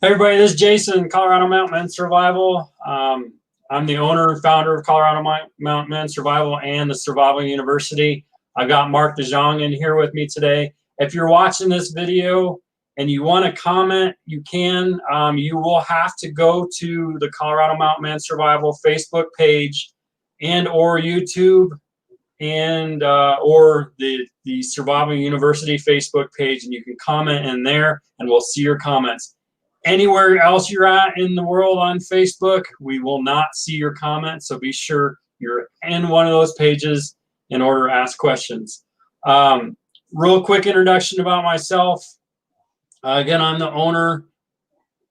Hey everybody, this is Jason, Colorado Mountain Men Survival. I'm the owner and founder of Colorado Mountain Men Survival and the Survival University. I've got Mark DeJong in here with me today. If you're watching this video and you want to comment, you can. You will have to go to the Colorado Mountain Men Survival Facebook page and or YouTube and or the Survival University Facebook page, and you can comment in there and we'll see your comments. Anywhere else you're at in the world on Facebook, we will not see your comments, so be sure you're in one of those pages in order to ask questions. Real quick introduction about myself. Again, I'm the owner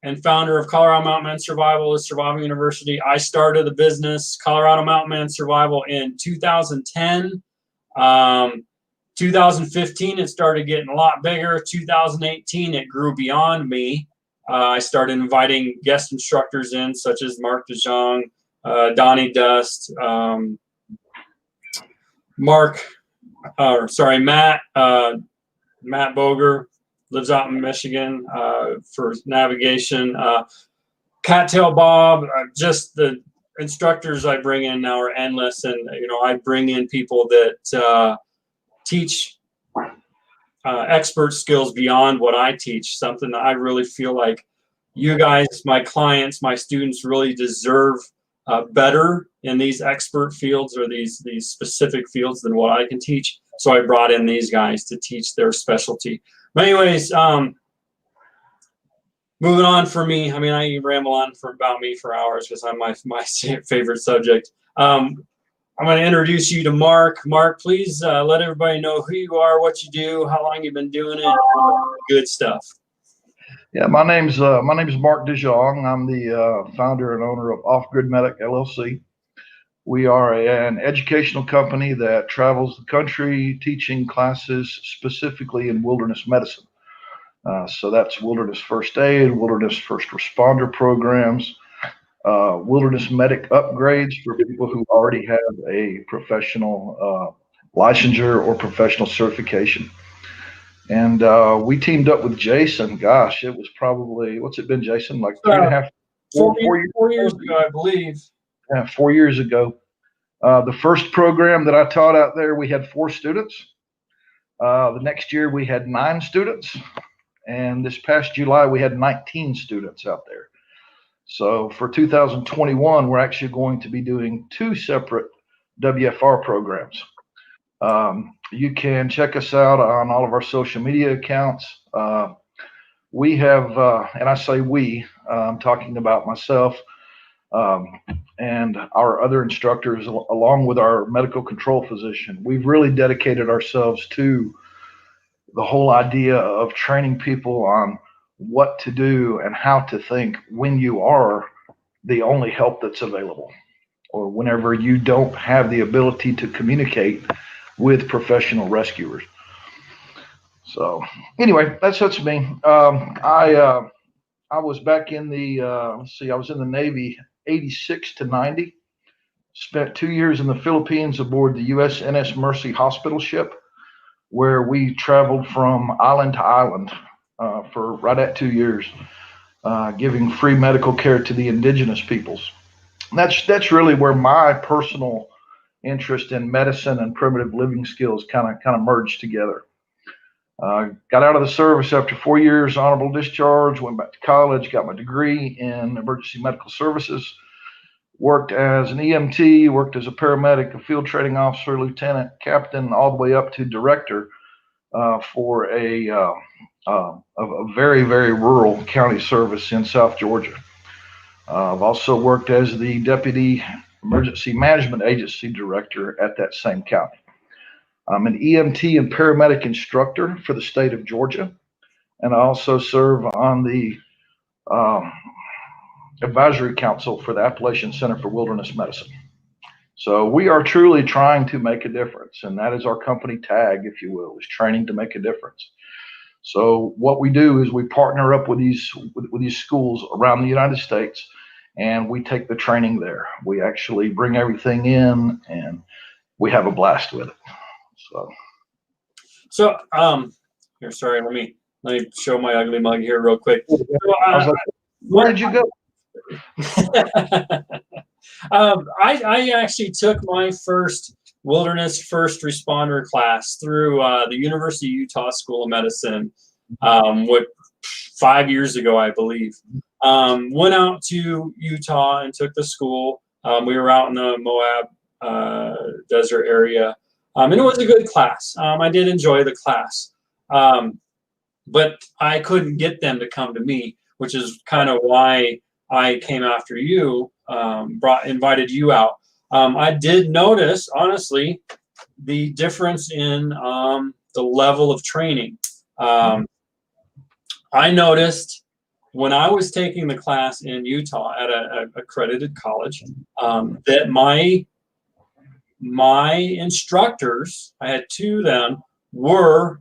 and founder of Colorado Mountain Men Survival, the Survival University. I started the business, Colorado Mountain Men Survival, in 2010. 2015, it started getting a lot bigger. 2018, it grew beyond me. I started inviting guest instructors in, such as Mark DeJong, Donnie Dust, Matt Boger, lives out in Michigan for navigation. Cattail Bob, just the instructors I bring in now are endless, and I bring in people that teach expert skills beyond what I teach, something that I really feel like you guys, my clients, my students really deserve better in these expert fields or these specific fields than what I can teach. So I brought in these guys to teach their specialty. But anyways, moving on for me, I mean, I can ramble on about me for hours because I'm my favorite subject. I'm going to introduce you to Mark. Mark, please let everybody know who you are, what you do, how long you've been doing it, good stuff. Yeah, my name's Mark DeJong. I'm the founder and owner of Off Grid Medic LLC. We are an educational company that travels the country teaching classes specifically in wilderness medicine. So that's wilderness first aid, wilderness first responder programs, wilderness medic upgrades for people who already have a professional licensure or professional certification. And we teamed up with Jason. Gosh, it was probably, what's it been, Jason? Like 4 years ago, I believe. Yeah, 4 years ago. The first program that I taught out there, we had 4 students. The next year we had 9 students. And this past July, we had 19 students out there. So for 2021, we're actually going to be doing 2 separate WFR programs. You can check us out on all of our social media accounts. We have, and I say we, I'm talking about myself and our other instructors, along with our medical control physician. We've really dedicated ourselves to the whole idea of training people on what to do and how to think when you are the only help that's available, or whenever you don't have the ability to communicate with professional rescuers. So anyway, that's me. I was back in the, I was in the Navy 86 to 90, spent 2 years in the Philippines aboard the USNS Mercy hospital ship, where we traveled from island to island for right at 2 years, giving free medical care to the indigenous peoples. And that's really where my personal interest in medicine and primitive living skills kind of merged together. Got out of the service after 4 years, honorable discharge, went back to college, got my degree in emergency medical services, worked as an EMT, worked as a paramedic, a field training officer, lieutenant, captain, all the way up to director for a very, very rural county service in South Georgia. I've also worked as the deputy emergency management agency director at that same county. I'm an EMT and paramedic instructor for the state of Georgia, and I also serve on the advisory council for the Appalachian Center for Wilderness Medicine. So we are truly trying to make a difference, and that is our company tag, if you will, is training to make a difference. So what we do is we partner up with these schools around the United States, and we take the training there. We actually bring everything in, and we have a blast with it. So here, sorry, let me show my ugly mug here real quick. So, Where did you go? I actually took my first wilderness first responder class through the University of Utah School of Medicine, what 5 years ago, I believe. Went out to Utah and took the school. We were out in the Moab desert area, and it was a good class. I did enjoy the class, but I couldn't get them to come to me, which is kind of why I came after you, invited you out. I did notice, honestly, the difference in the level of training. I noticed when I was taking the class in Utah at a accredited college, that my instructors, I had two of them, were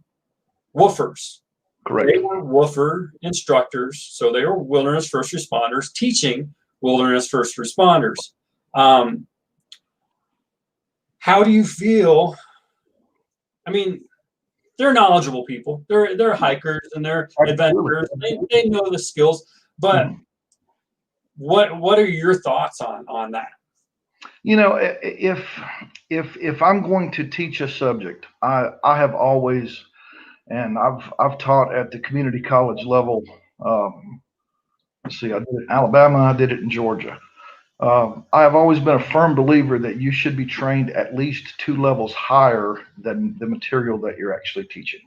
woofers. Correct. They were woofer instructors, so they were wilderness first responders teaching wilderness first responders. How do you feel? I mean, they're knowledgeable people. They're hikers and they're adventurers. They know the skills, but what are your thoughts on that? You know, if I'm going to teach a subject, I have always, and I've taught at the community college level. Let's see, I did it in Alabama, I did it in Georgia. I have always been a firm believer that you should be trained at least 2 levels higher than the material that you're actually teaching.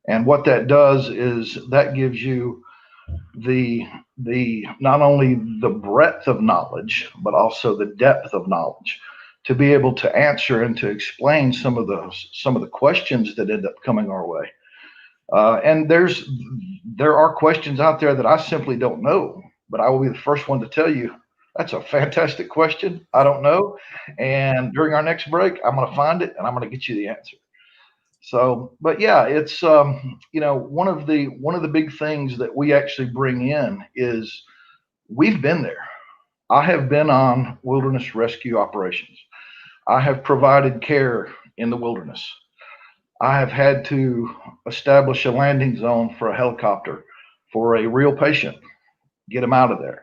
And what that does is that gives you the not only the breadth of knowledge, but also the depth of knowledge to be able to answer and to explain some of the questions that end up coming our way. And there are questions out there that I simply don't know, but I will be the first one to tell you, that's a fantastic question. I don't know. And during our next break, I'm going to find it and I'm going to get you the answer. So, but yeah, it's, you know, one of the big things that we actually bring in is we've been there. I have been on wilderness rescue operations. I have provided care in the wilderness. I have had to establish a landing zone for a helicopter for a real patient, get them out of there.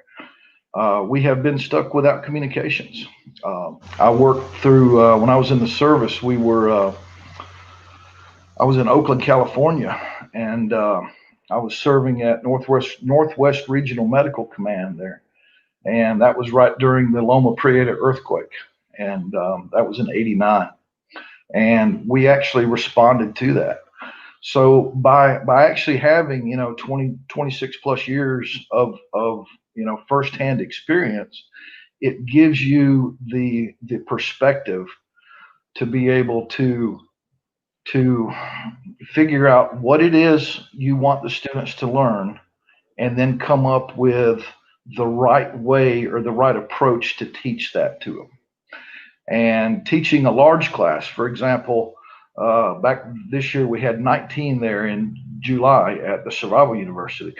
We have been stuck without communications. I worked through, when I was in the service, I was in Oakland, California, and I was serving at Northwest Regional Medical Command there. And that was right during the Loma Prieta earthquake. And that was in '89. And we actually responded to that. So by actually having, 26 plus years of firsthand experience, it gives you the perspective to be able to figure out what it is you want the students to learn, and then come up with the right way or the right approach to teach that to them. And teaching a large class, for example, back this year we had 19 there in July at the Survival University.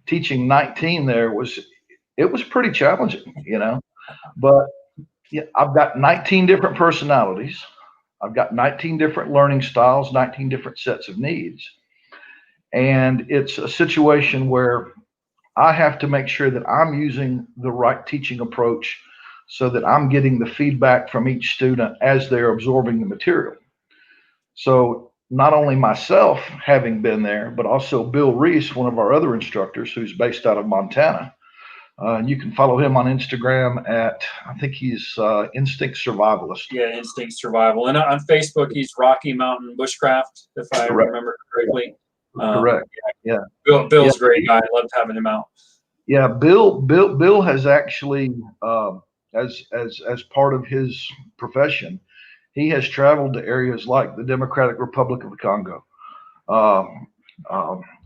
Teaching 19 there was pretty challenging, but yeah, I've got 19 different personalities. I've got 19 different learning styles, 19 different sets of needs. And it's a situation where I have to make sure that I'm using the right teaching approach so that I'm getting the feedback from each student as they're absorbing the material. So not only myself having been there, but also Bill Reese, one of our other instructors who's based out of Montana. And you can follow him on Instagram at, I think he's Instinct Survivalist. Yeah, Instinct Survival. And on Facebook, he's Rocky Mountain Bushcraft, if I remember correctly. Correct. Yeah. Bill's a great guy. I loved having him out. Yeah, Bill has actually, as part of his profession, he has traveled to areas like the Democratic Republic of the Congo,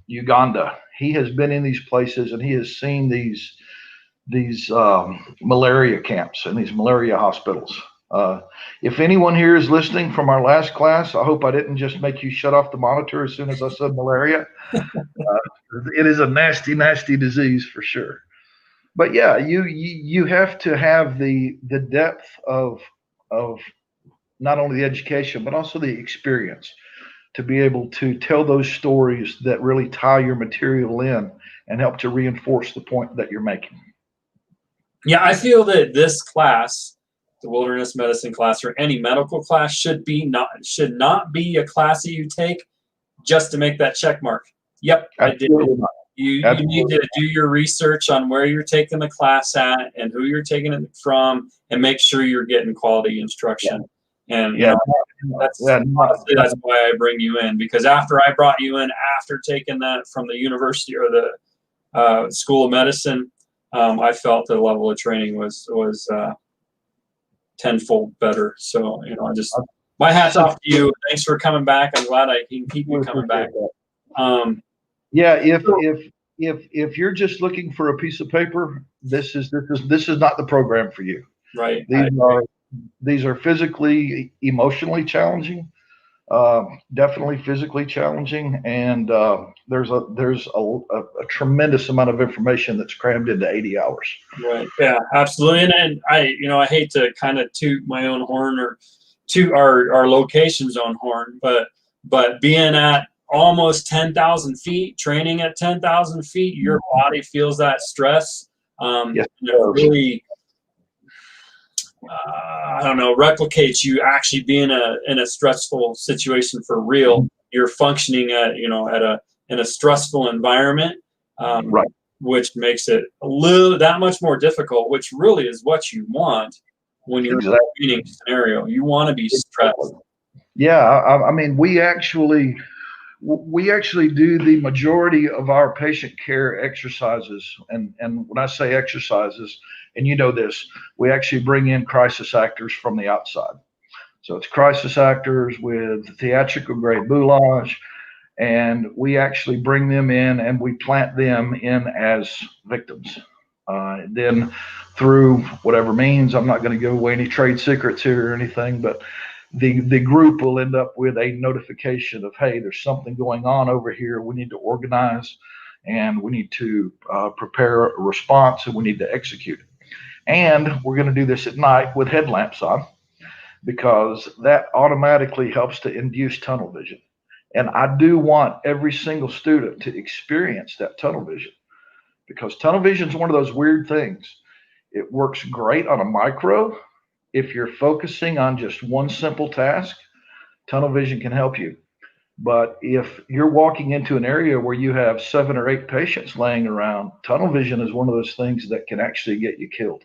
Uganda. He has been in these places and he has seen these malaria camps and these malaria hospitals. If anyone here is listening from our last class, I hope I didn't just make you shut off the monitor as soon as I said malaria. It is a nasty, nasty disease for sure. But yeah, you have to have the depth of not only the education but also the experience to be able to tell those stories that really tie your material in and help to reinforce the point that you're making. Yeah, I feel that this class, the wilderness medicine class or any medical class, should not be a class that you take just to make that check mark. Yep, Absolutely I did. not. You Absolutely need to do your research on where you're taking the class at and who you're taking it from, and make sure you're getting quality instruction. And Yeah, that's yeah, honestly, that's why I bring you in, because after I brought you in after taking that from the university or the School of Medicine, I felt the level of training was tenfold better. So I just, my hat's off to you. Thanks for coming back. I'm glad I can keep you coming back. Yeah, if you're just looking for a piece of paper, this is not the program for you. Right. These are physically, emotionally challenging, definitely physically challenging, and there's a tremendous amount of information that's crammed into 80 hours. Right. Yeah, absolutely. And I hate to kind of toot my own horn or toot our location's own horn, but being at almost 10,000 feet, training at 10,000 feet, your body feels that stress. Yes, and it really, I don't know, replicates you actually being in a stressful situation for real. You're functioning in a stressful environment, right, which makes it that much more difficult, which really is what you want when you're in a training scenario. You want to be stressed. Yeah, I mean, we actually do the majority of our patient care exercises, and when I say exercises, and you know this, we actually bring in crisis actors from the outside. So it's crisis actors with theatrical grade boulage, and we actually bring them in and we plant them in as victims. Then through whatever means, I'm not going to give away any trade secrets here or anything, but the group will end up with a notification of, hey, there's something going on over here. We need to organize, and we need to prepare a response, and we need to execute it. And we're going to do this at night with headlamps on, because that automatically helps to induce tunnel vision. And I do want every single student to experience that tunnel vision, because tunnel vision is one of those weird things. It works great on a micro. If you're focusing on just one simple task, tunnel vision can help you. But if you're walking into an area where you have 7 or 8 patients laying around, tunnel vision is one of those things that can actually get you killed.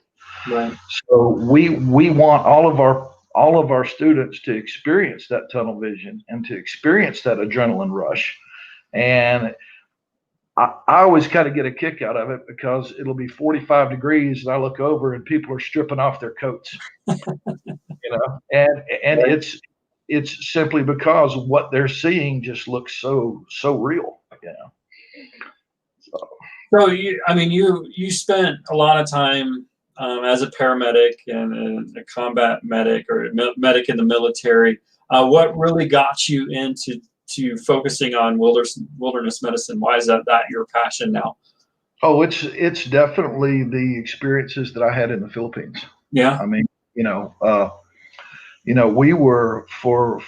Right. So we want all of our students to experience that tunnel vision and to experience that adrenaline rush. And I always kind of get a kick out of it, because it'll be 45 degrees and I look over and people are stripping off their coats, and Right. it's simply because what they're seeing just looks so real, So you spent a lot of time as a paramedic and a combat medic or a medic in the military. What really got you into focusing on wilderness medicine? Why is that your passion now? Oh, it's definitely the experiences that I had in the Philippines. Yeah. I mean, we were for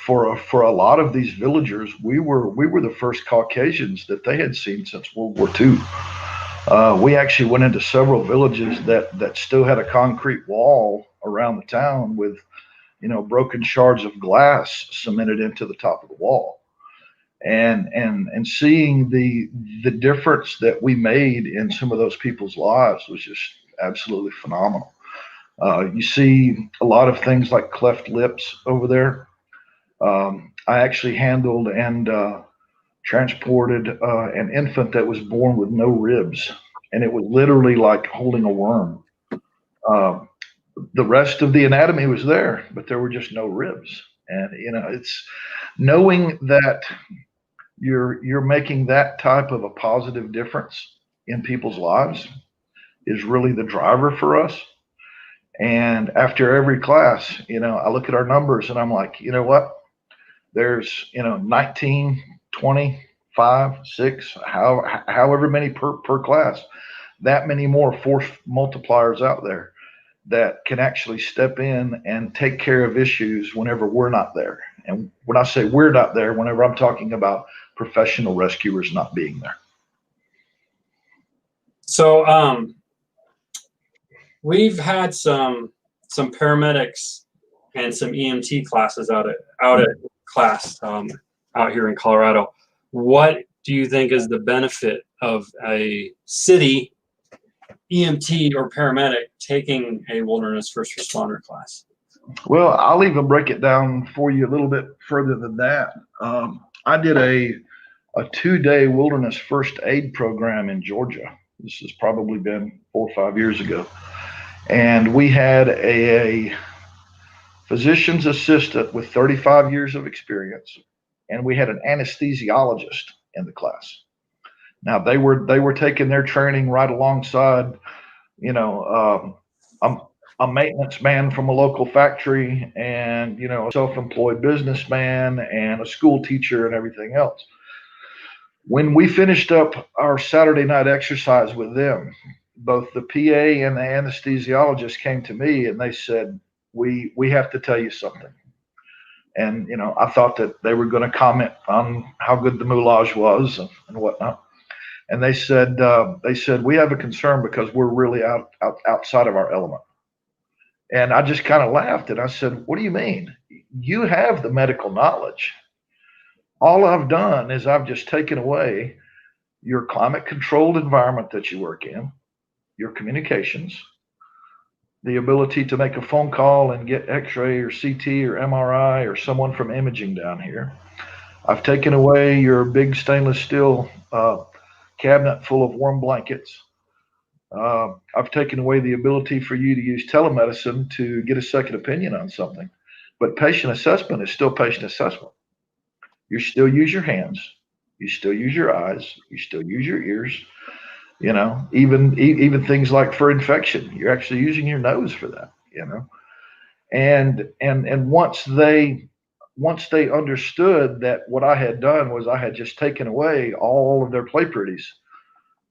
a lot of these villagers, we were the first Caucasians that they had seen since World War II. We actually went into several villages that still had a concrete wall around the town with, broken shards of glass cemented into the top of the wall, and seeing the difference that we made in some of those people's lives was just absolutely phenomenal. You see a lot of things like cleft lips over there. I actually handled and transported an infant that was born with no ribs, and it was literally like holding a worm. Uh, the rest of the anatomy was there, but there were just no ribs. And it's knowing that you're making that type of a positive difference in people's lives is really the driver for us. And after every class, I look at our numbers and I'm like, you know what? There's 19, 20, 5, 6, however many per class, that many more force multipliers out there that can actually step in and take care of issues whenever we're not there. And when I say we're not there, whenever I'm talking about professional rescuers not being there. So we've had some paramedics and some EMT classes out at class out here in Colorado. What do you think is the benefit of a city EMT or paramedic taking a wilderness first responder class? Well, I'll even break it down for you a little bit further than that. I did a 2-day wilderness first aid program in Georgia. This has probably been 4 or 5 years ago. And we had a physician's assistant with 35 years of experience, and we had an anesthesiologist in the class. Now they were taking their training right alongside, a maintenance man from a local factory, and a self-employed businessman and a school teacher and everything else. When we finished up our Saturday night exercise with them, both the PA and the anesthesiologist came to me and they said, we have to tell you something. And I thought that they were going to comment on how good the moulage was and whatnot. And they said we have a concern because we're really outside of our element. And I just kind of laughed and I said, what do you mean? You have the medical knowledge. All I've done is I've just taken away your climate controlled environment that you work in, your communications, the ability to make a phone call and get x-ray or CT or MRI or someone from imaging down here. I've taken away your big stainless steel cabinet full of warm blankets. I've taken away the ability for you to use telemedicine to get a second opinion on something. But patient assessment is still patient assessment. You still use your hands. You still use your eyes. You still use your ears. Even things like for infection, you're actually using your nose for that. And once they understood that what I had done was I had just taken away all of their play pretties,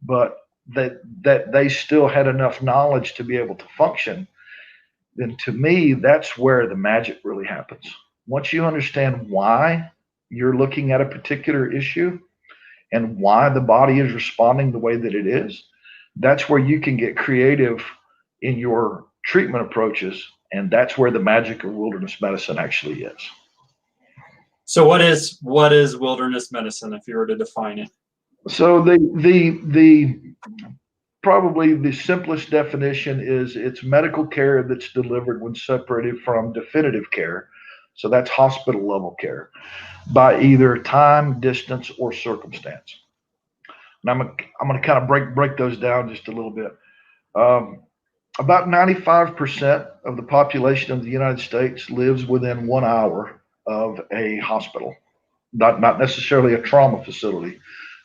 but that they still had enough knowledge to be able to function, then to me, that's where the magic really happens. Once you understand why you're looking at a particular issue and why the body is responding the way that it is, that's where you can get creative in your treatment approaches. And that's where the magic of wilderness medicine actually is. So what is wilderness medicine, if you were to define it? So the probably the simplest definition is it's medical care that's delivered when separated from definitive care. So that's hospital level care by either time, distance, or circumstance. And I'm going to kind of break those down just a little bit. About 95% of the population of the United States lives within 1 hour of a hospital, not necessarily a trauma facility,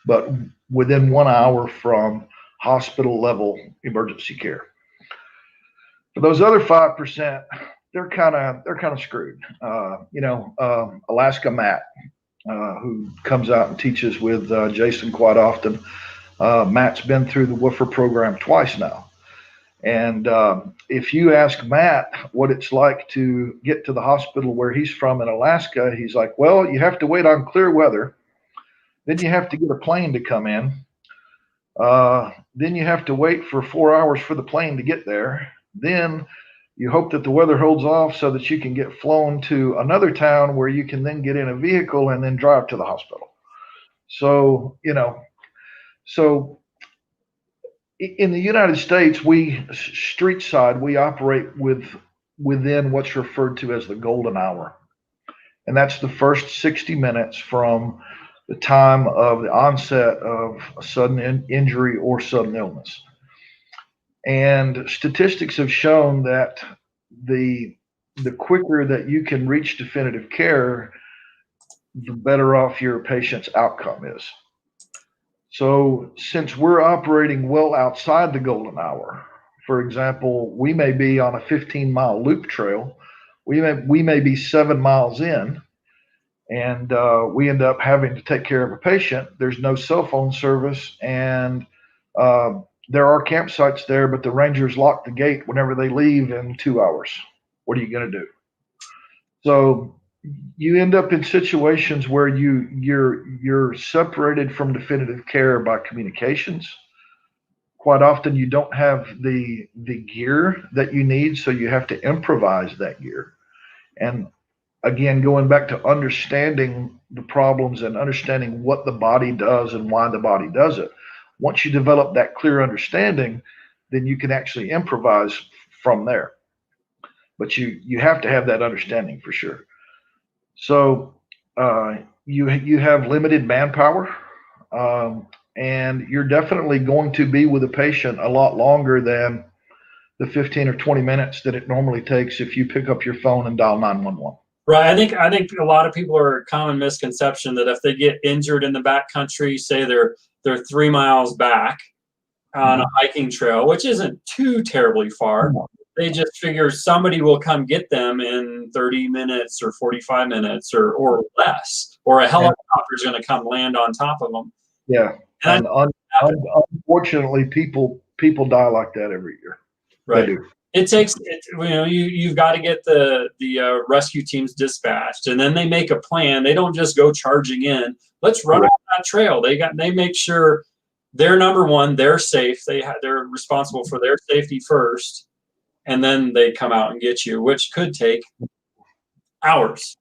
but within 1 hour from hospital level emergency care. For those other 5%, they're kind of screwed. Alaska Matt, who comes out and teaches with Jason quite often. Matt's been through the WOOFR program twice now. And if you ask Matt what it's like to get to the hospital where he's from in Alaska, he's like, well, you have to wait on clear weather. Then you have to get a plane to come in. Then you have to wait for 4 hours for the plane to get there. Then you hope that the weather holds off so that you can get flown to another town where you can then get in a vehicle and then drive to the hospital. So, in the United States, we street side, we operate within what's referred to as the golden hour. And that's the first 60 minutes from the time of the onset of a sudden injury or sudden illness. And statistics have shown that the quicker that you can reach definitive care, the better off your patient's outcome is. So since we're operating well outside the golden hour, for example, we may be on a 15-mile loop trail. We may be 7 miles in, and we end up having to take care of a patient. There's no cell phone service, and there are campsites there, but the rangers lock the gate whenever they leave in 2 hours. What are you going to do? So you end up in situations where you're separated from definitive care by communications. Quite often you don't have the gear that you need, so you have to improvise that gear. And again, going back to understanding the problems and understanding what the body does and why the body does it. Once you develop that clear understanding, then you can actually improvise from there. But you have to have that understanding for sure. So you have limited manpower, and you're definitely going to be with a patient a lot longer than the 15 or 20 minutes that it normally takes if you pick up your phone and dial 911. Right. I think a lot of people are a common misconception that if they get injured in the backcountry, say they're 3 miles back on a hiking trail, which isn't too terribly far, they just figure somebody will come get them in 30 minutes or 45 minutes or less, or a helicopter is going to come land on top of them. Yeah. And unfortunately, people die like that every year. Right. They do. It takes, you've got to get the rescue teams dispatched, and then they make a plan. They don't just go charging in. Let's run off that trail. They make sure they're number one. They're safe. They're responsible for their safety first, and then they come out and get you, which could take hours.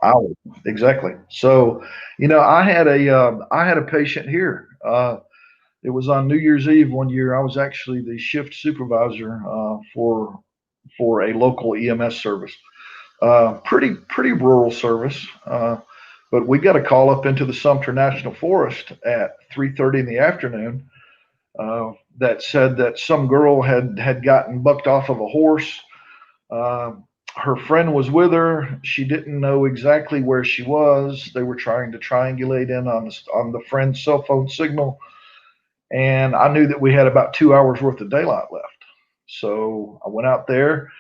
Hours, exactly. So, I had a patient here. It was on New Year's Eve one year. I was actually the shift supervisor for a local EMS service. Pretty rural service, but we got a call up into the Sumter National Forest at 3:30 in the afternoon that said that some girl had gotten bucked off of a horse. Her friend was with her. She didn't know exactly where she was. They were trying to triangulate in on the friend's cell phone signal. And I knew that we had about 2 hours worth of daylight left. So I went out there,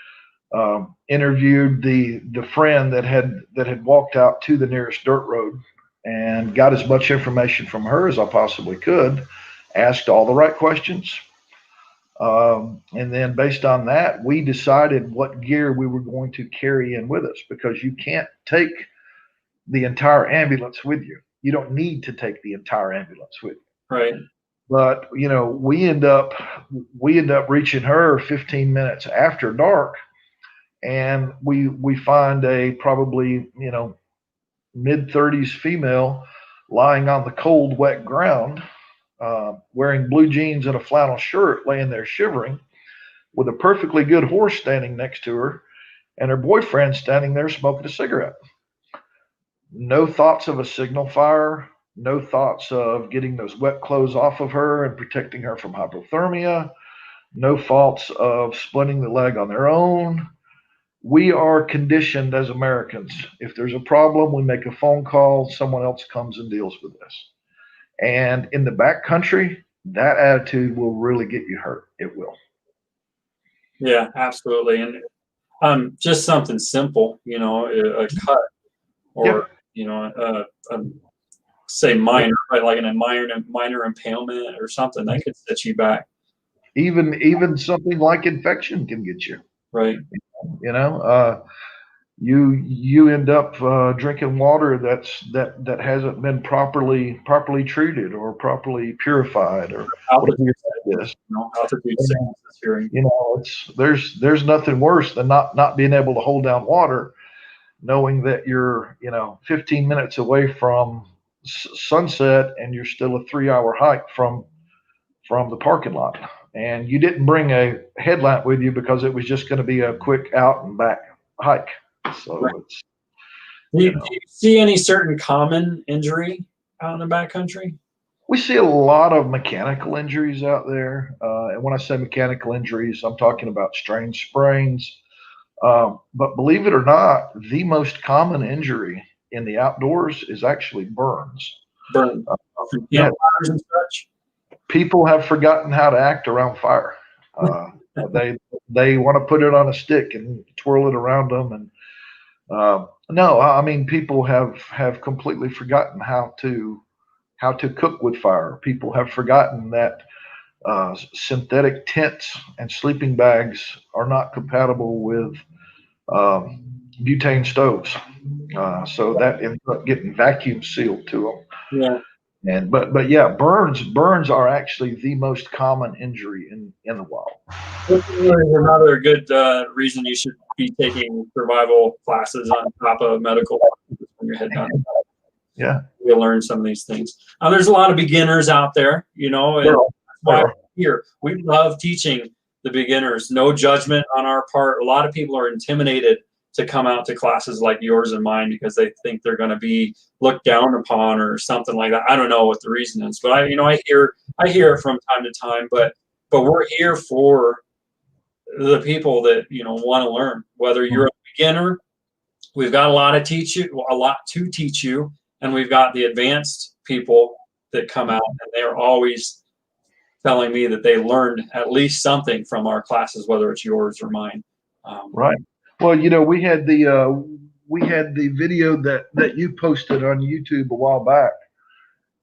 interviewed the friend that had walked out to the nearest dirt road, and got as much information from her as I possibly could, asked all the right questions. And then based on that, we decided what gear we were going to carry in with us, because you can't take the entire ambulance with you. You don't need to take the entire ambulance with you. Right. But we end up reaching her 15 minutes after dark, and we find a probably mid-30s female lying on the cold, wet ground, wearing blue jeans and a flannel shirt, laying there shivering, with a perfectly good horse standing next to her, and her boyfriend standing there smoking a cigarette. No thoughts of a signal fire. No thoughts of getting those wet clothes off of her and protecting her from hypothermia. No thoughts of splitting the leg on their own. We are conditioned as Americans. If there's a problem, we make a phone call, someone else comes and deals with this. And in the back country, that attitude will really get you hurt. It will. Yeah, absolutely. And just something simple, a cut or, say minor, right? Like a minor impalement or something that could set you back. Even something like infection can get you. Right. You end up drinking water that hasn't been properly treated or properly purified, or altitude sickness. Altitude sickness. There's nothing worse than not being able to hold down water, knowing that you're 15 minutes away from sunset and you're still a 3-hour hike from the parking lot, and you didn't bring a headlamp with you because it was just going to be a quick out and back hike. So right. Do you see any certain common injury out in the backcountry? We see a lot of mechanical injuries out there, and when I say mechanical injuries, I'm talking about strained sprains. But believe it or not, the most common injury in the outdoors is actually burns. Burns. Yeah. And such. People have forgotten how to act around fire. They want to put it on a stick and twirl it around them, and no, I mean, people have completely forgotten how to cook with fire. People have forgotten that synthetic tents and sleeping bags are not compatible with butane stoves. So that ends up getting vacuum sealed to them. Yeah. But yeah, burns are actually the most common injury in the wild. Which is another good reason you should be taking survival classes on top of medical classes when you're heading out. Yeah. You'll learn some of these things. There's a lot of beginners out there, and that's why we're here. We love teaching the beginners. No judgment on our part. A lot of people are intimidated to come out to classes like yours and mine because they think they're going to be looked down upon or something like that. I don't know what the reason is, but I hear it from time to time. But we're here for the people that want to learn. Whether you're a beginner, we've got a lot to teach you, and we've got the advanced people that come out, and they're always telling me that they learned at least something from our classes, whether it's yours or mine. Right. Well, we had the video that you posted on YouTube a while back,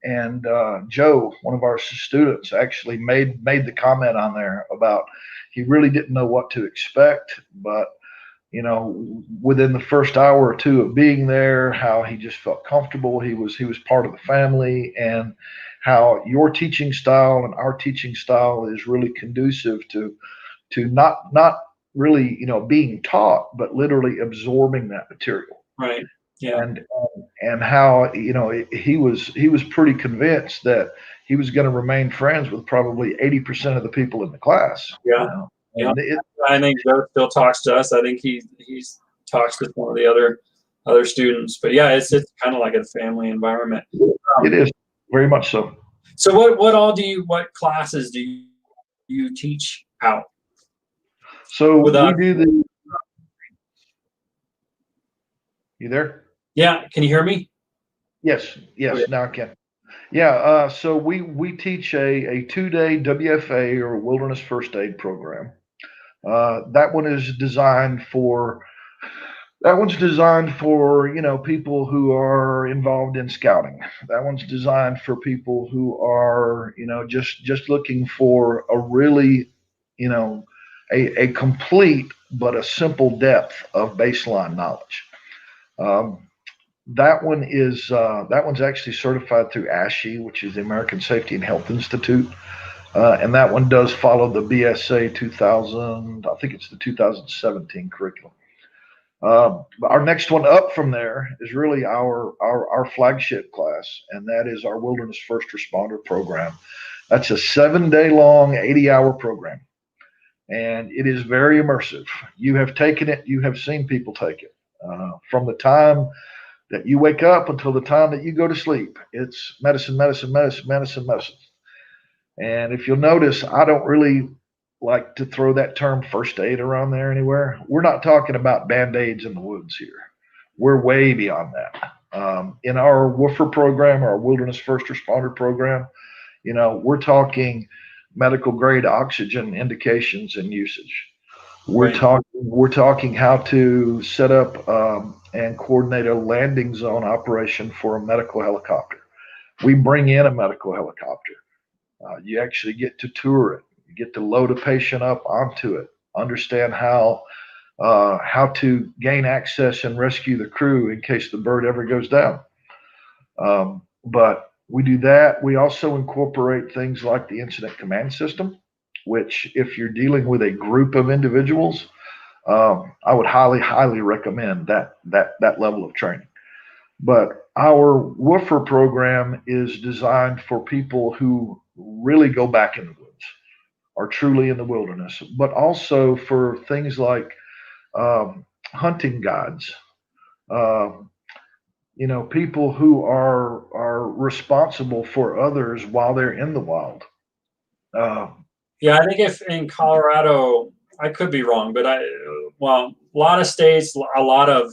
and Joe, one of our students, actually made the comment on there about he really didn't know what to expect, but within the first hour or two of being there, how he just felt comfortable. He was part of the family, and how your teaching style and our teaching style is really conducive to not really being taught, but literally absorbing that material. Right. Yeah. And how he was pretty convinced that he was going to remain friends with probably 80% of the people in the class. Yeah. Yeah. I think Joe still talks to us. I think he talks to some of the other students. But yeah, it's kind of like a family environment. It is very much so. So what classes do you teach out? So we do the. You there? Yeah. Can you hear me? Yes. Okay. Now I can. Yeah. So we teach a 2-day WFA, or Wilderness First Aid program. That one is designed for people who are involved in scouting. That one's designed for people who are just looking for a really a complete but a simple depth of baseline knowledge. That one's actually certified through ASHE, which is the American Safety and Health Institute. And that one does follow the BSA 2000, I think it's the 2017 curriculum. Our next one up from there is really our flagship class, and that is our Wilderness First Responder program. That's a 7-day long, 80-hour program, and it is very immersive. You have taken it, you have seen people take it. From the time that you wake up until the time that you go to sleep, it's medicine, medicine, medicine, medicine, medicine. And if you'll notice, I don't really like to throw that term first aid around there anywhere. We're not talking about Band-Aids in the woods here. We're way beyond that. In our WFR program, our Wilderness First Responder program, we're talking medical grade oxygen indications and usage. We're talking how to set up and coordinate a landing zone operation for a medical helicopter. We bring in a medical helicopter. You actually get to tour it. You get to load a patient up onto it, understand how to gain access and rescue the crew in case the bird ever goes down. But we do that. We also incorporate things like the incident command system, which if you're dealing with a group of individuals, I would highly, highly recommend that level of training. But our WFR program is designed for people who really go back in the woods, are truly in the wilderness, but also for things like hunting guides, people who are responsible for others while they're in the wild. Yeah, I think if in Colorado, I could be wrong, but a lot of states, a lot of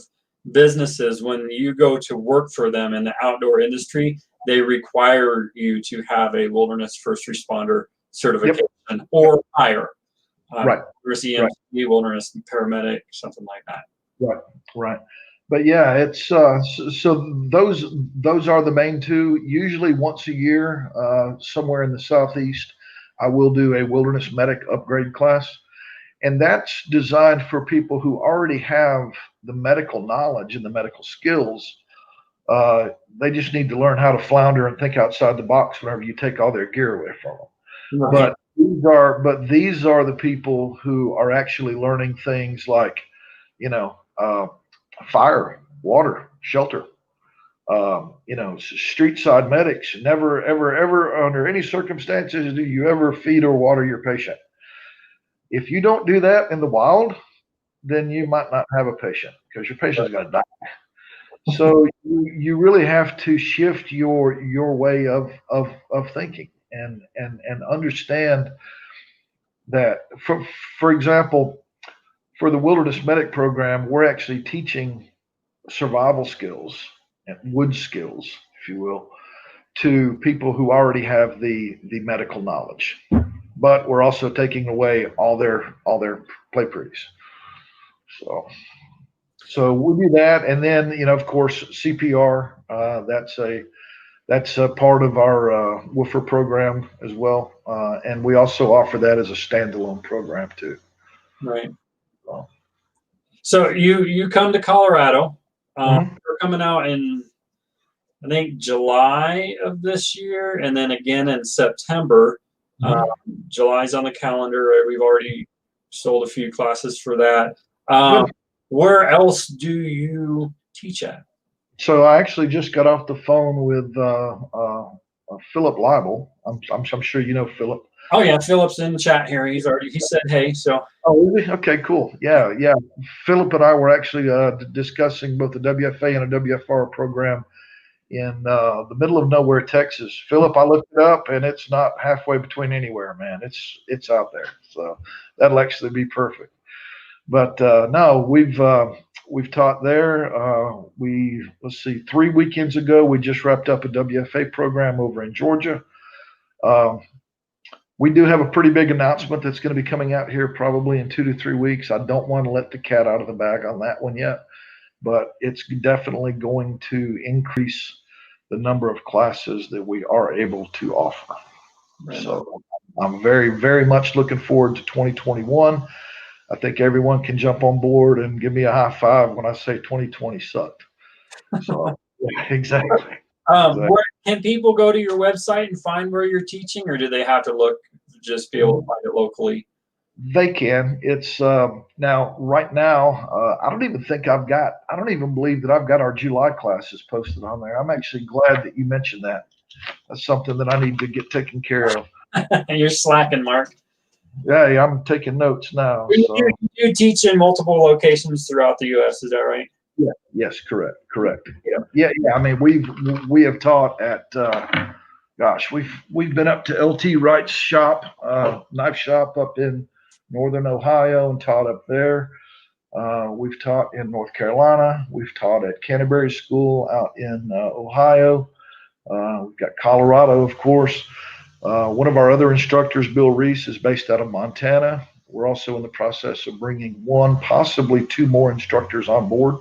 businesses, when you go to work for them in the outdoor industry, they require you to have a Wilderness First Responder certification or higher. Right. Wilderness paramedic, something like that. Right. But yeah, it's so those are the main two. Usually once a year, somewhere in the Southeast, I will do a wilderness medic upgrade class. and that's designed for people who already have the medical knowledge and the medical skills. They just need to learn how to flounder and think outside the box whenever you take all their gear away from them. Right. But these are the people who are actually learning things like, fire, water, shelter. Street side medics. Never, ever, ever, under any circumstances, do you ever feed or water your patient. If you don't do that in the wild, then you might not have a patient because your patient's going to die. So you really have to shift your way of thinking and understand that. For example, for the Wilderness Medic program, we're actually teaching survival skills and wood skills, if you will, to people who already have the medical knowledge. But we're also taking away all their play pretties. So we do that, and then of course CPR. That's a part of our WOOFR program as well, and we also offer that as a standalone program too. Right. So you come to Colorado. You're coming out in, I think, July of this year, and then again in September. July's on the calendar. Right? We've already sold a few classes for that. Where else do you teach at? So I actually just got off the phone with Philip Leibel. I'm sure you know Philip. Oh yeah, Philip's in the chat here. He said hey. So. Oh, is he? Okay, cool. Yeah. Philip and I were actually discussing both the WFA and a WFR program in the middle of nowhere, Texas. Philip, I looked it up, and it's not halfway between anywhere, man. It's out there. So that'll actually be perfect. But no, we've taught there. Let's see, 3 weekends ago, we just wrapped up a WFA program over in Georgia. We do have a pretty big announcement that's going to be coming out here probably in 2 to 3 weeks. I don't want to let the cat out of the bag on that one yet, but it's definitely going to increase the number of classes that we are able to offer. Right. So I'm very, very much looking forward to 2021. I think everyone can jump on board and give me a high five when I say 2020 sucked. So exactly. Where can people go to your website and find where you're teaching, or do they have to just be able to find it locally? They can. It's now, right now, I don't even believe that I've got our July classes posted on there. I'm actually glad that you mentioned that. That's something that I need to get taken care of. You're slacking, Mark. Yeah, I'm taking notes now. You teach in multiple locations throughout the U.S., is that right? Yeah. Yes, correct. Yeah. I mean, we have taught at we've been up to LT Wright's shop, knife shop up in Northern Ohio, and taught up there. We've taught in North Carolina. We've taught at Canterbury School out in Ohio. We've got Colorado, of course. One of our other instructors, Bill Reese, is based out of Montana. We're also in the process of bringing 1, possibly 2 more instructors on board,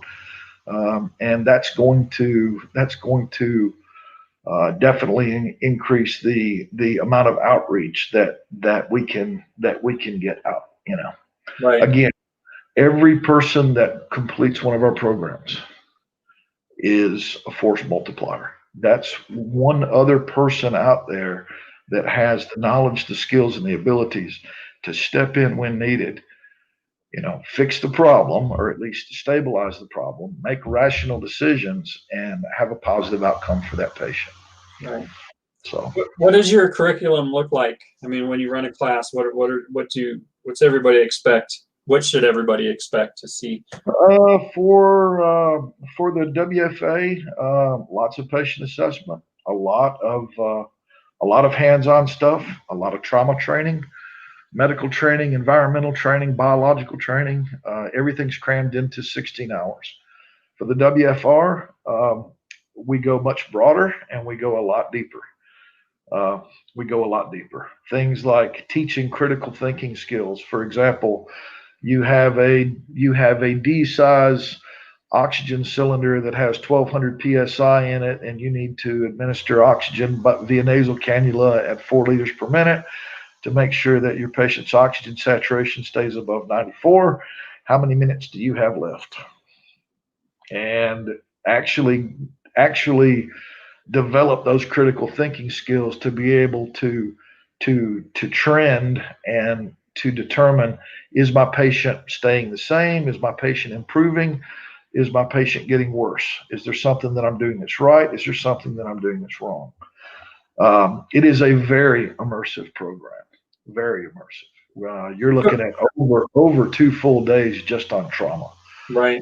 and that's going to definitely increase the amount of outreach that we can get out. Right. Again, every person that completes one of our programs is a force multiplier. That's one other person out there that has the knowledge, the skills, and the abilities to step in when needed, fix the problem, or at least stabilize the problem, make rational decisions, and have a positive outcome for that patient. Right. So, what does your curriculum look like? I mean, when you run a class, what's everybody expect? What should everybody expect to see? For the WFA, lots of patient assessment, a lot of hands-on stuff, a lot of trauma training, medical training, environmental training, biological training. Everything's crammed into 16 hours. For the WFR, we go much broader and we go a lot deeper. Things like teaching critical thinking skills. For example, you have a D-size oxygen cylinder that has 1,200 psi in it, and you need to administer oxygen but via nasal cannula at 4 liters per minute to make sure that your patient's oxygen saturation stays above 94. How many minutes do you have left? And actually develop those critical thinking skills to be able to trend and to determine, is my patient staying the same? Is my patient improving? Is my patient getting worse? Is there something that I'm doing that's right? Is there something that I'm doing that's wrong? It is a very immersive program, very immersive. You're looking at over 2 full days just on trauma. Right.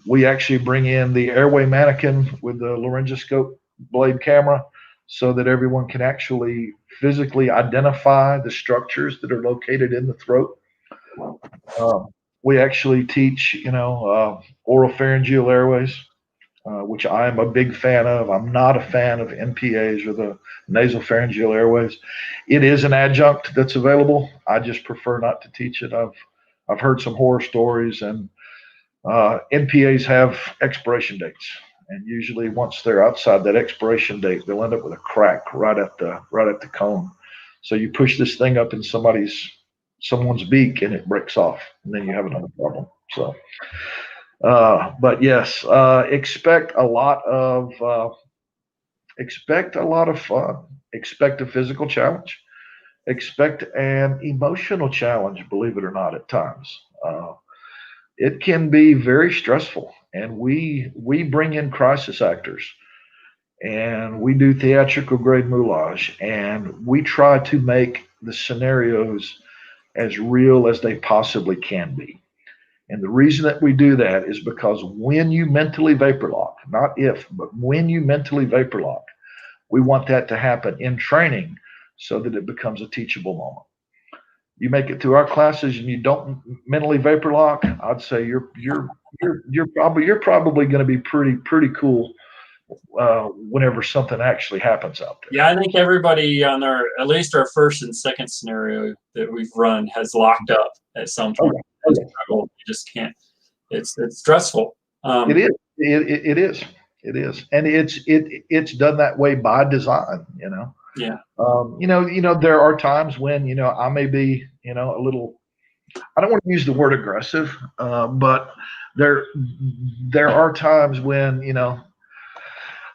We actually bring in the airway mannequin with the laryngoscope blade camera so that everyone can actually physically identify the structures that are located in the throat. We actually teach, oropharyngeal airways, which I am a big fan of. I'm not a fan of NPAs or the nasopharyngeal airways. It is an adjunct that's available. I just prefer not to teach it. I've heard some horror stories, and NPAs have expiration dates, and usually once they're outside that expiration date, they'll end up with a crack right at the cone. So you push this thing up in someone's beak, and it breaks off, and then you have another problem. So, but yes, expect a lot of fun. Expect a physical challenge. Expect an emotional challenge. Believe it or not, at times. It can be very stressful, and we bring in crisis actors, and we do theatrical grade moulage, and we try to make the scenarios as real as they possibly can be. And the reason that we do that is because when you mentally vapor lock, not if, but when you mentally vapor lock, we want that to happen in training so that it becomes a teachable moment. You make it through our classes and you don't mentally vapor lock, I'd say you're probably going to be pretty cool whenever something actually happens out there. Yeah, I think everybody on at least our first and second scenario that we've run has locked up at some point. You just can't. It's stressful. It is. It is, and it's done that way by design. Yeah. There are times when I may be a little. I don't want to use the word aggressive, but there are times when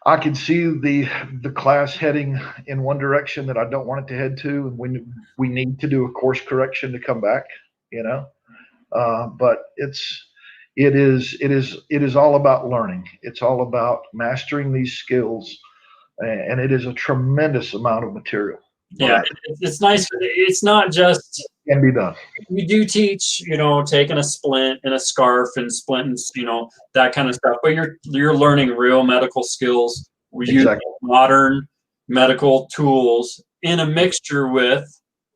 I can see the class heading in one direction that I don't want it to head to, and when we need to do a course correction to come back. But it is all about learning. It's all about mastering these skills, and it is a tremendous amount of material. Yeah, it's nice. It's not just can be done. We do teach, taking a splint and a scarf and splinting, that kind of stuff. But you're learning real medical skills. We use modern medical tools in a mixture with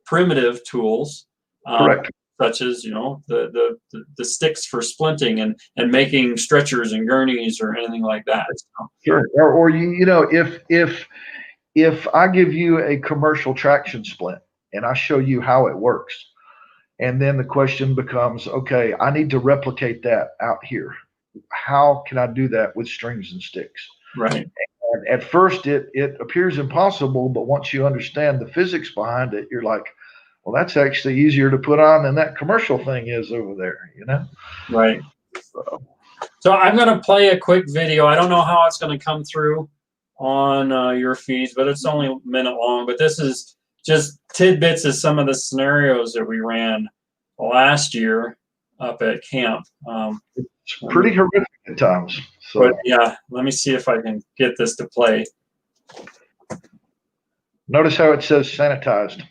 primitive tools. Correct. Such as the sticks for splinting and making stretchers and gurneys or anything like that. Sure. Or if I give you a commercial traction splint and I show you how it works, and then the question becomes, okay, I need to replicate that out here. How can I do that with strings and sticks? Right. And at first it appears impossible, but once you understand the physics behind it, you're like, well, that's actually easier to put on than that commercial thing is over there, Right. So I'm going to play a quick video. I don't know how it's going to come through on your feeds, but it's only a minute long. But this is just tidbits of some of the scenarios that we ran last year up at camp. It's pretty horrific at times. So. But yeah, let me see if I can get this to play. Notice how it says sanitized.